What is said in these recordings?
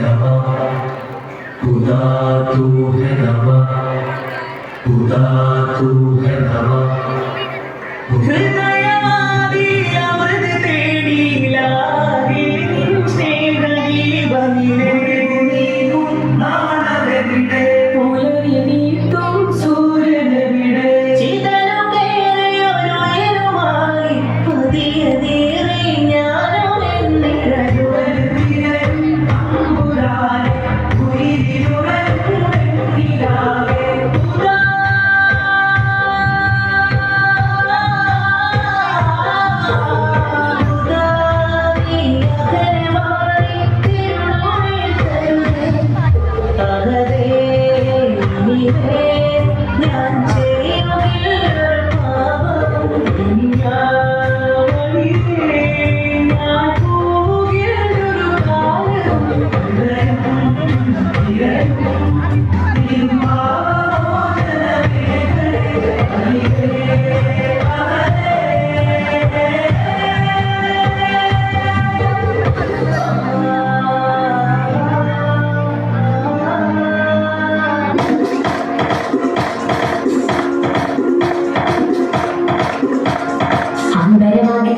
नमः खुदा तू है नमः खुदा तू है नमः ഹൃദയമാതി അമൃത് തേടിയിലാകെ സ്നേഹദീപമിലേ നാളെവിടെ പുലരി നീട്ടും സൂര്യനെവിടെ ചിതലുകേറിയൊരുയരുമായി പുതിയ നീറി ഞാനും എന്നിരയുവരുത്തിരമ്പുരാനെ ഉയിരിലുറങ്ങിടാവേ ഞാൻ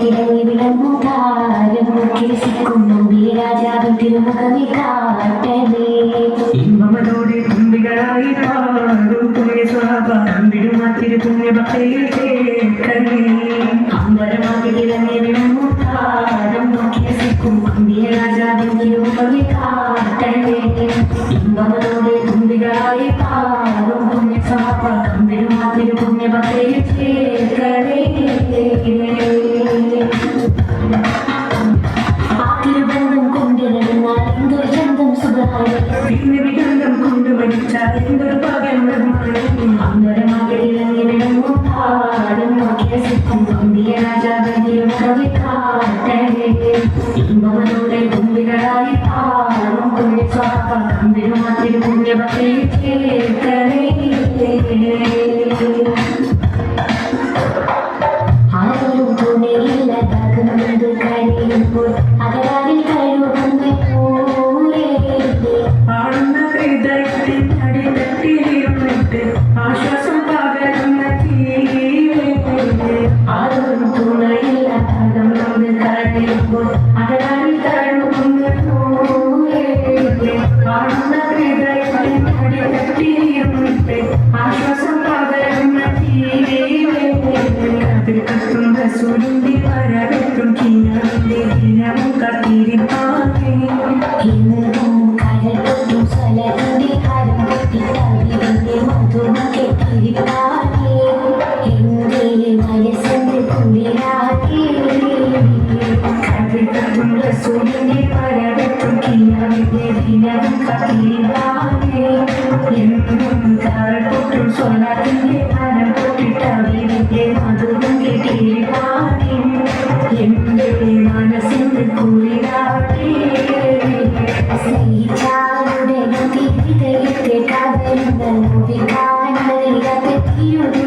തിളങ്ങി വിളങ്ങും താരം കേസിക്കും നമ്പിയ രാജാവിൻ തിരുമുഖമേ കാട്ടണേ ഇമ്പമതോടെ തുമ്പികളായി പാടും പുണ്യ സ്വഭാവം മാറ്റിരു പുണ്യ ഭക്തയിൽ കേൾക്കണേ അമ്പരമാകെ തിളങ്ങി വിളങ്ങും താരം കേസിക്കും നമ്പിയ രാജാവിൻ തിരുമുഖമേ കാട്ടണേ ഇമ്പമതോടെ തുമ്പികളായി പാടും പുണ്യ സ്വഭാവം മാറ്റിരു പുണ്യ ഭക്തയിൽ കേൾക്കണേ തിരുബന്ധം കൊണ്ടിരുന്നാൽ എന്തൊരു ചന്തം സുഖമായി പിന്നെ വിഗന്ധം കൊണ്ട് മരിച്ചാൽ എന്തൊരു പകരം അമ്പരമാകിടങ്ങും പാടും കേസിക്കും നമ്പിയ രാജാവിന്റെ കവി കാട്ടണേ ഇമ്പമനോടെ കുമ്പികളായി പാടും കുഞ്ഞു സ്വാപ്പം കമ്പിരുമാതിരി പുണ്യഭക്തി കേൾക്കണേ ആരും തുണയില്ലാതാകുന്നത് കഴിയുമ്പോൾ അകരാവിൽ കഴിവുന്ന പോലെ ആടുന്ന ഹൃദയത്തിൽ അടിത്തട്ടിലിരുന്നിട്ട് ആശ്വാസം പകരുന്ന ആരും തുണയില്ലാതാകുന്നത് കഴിയുമ്പോൾ അകരാവിൽ കഴിവുന്ന പോലെ ആടുന്ന ഹൃദയത്തിൽ അടിത്തട്ടിലിരുന്നിട്ട് ആശ്വാസം പകരുന്ന കത്തും റസൂലിന്റെ പരവെട്ടും കിനാവിന്റെ ദിനവും കത്തിരിപ്പാകെ ഇന്നും കടൽ പൊട്ടും സ്ഥലത്തിന്റെ കരം പൊട്ടി കവിളിന്റെ മധുരം കെട്ടിരിപ്പാകെ എന്റെ മനസ്സിന്റെ കുളിരാകെ കത്തും റസൂലിന്റെ പരവെട്ടും കിനാവിന്റെ ദിനവും കത്തിരിപ്പാകെ എന്നും കടൽ പൊട്ടും സ്വലാത്തിന്റെ കരം പൊട്ടി കവിളിന്റെ മധുരം കെട്ടിരിപ്പാകെ എന്റെ മനസ്സിന്റെ കുളിരാകെ സ്നേഹിച്ചാലുടനെ ഹൃദയത്തെ കവരുന്ന നോവിക്കാനറിയാത്ത തീയൊരു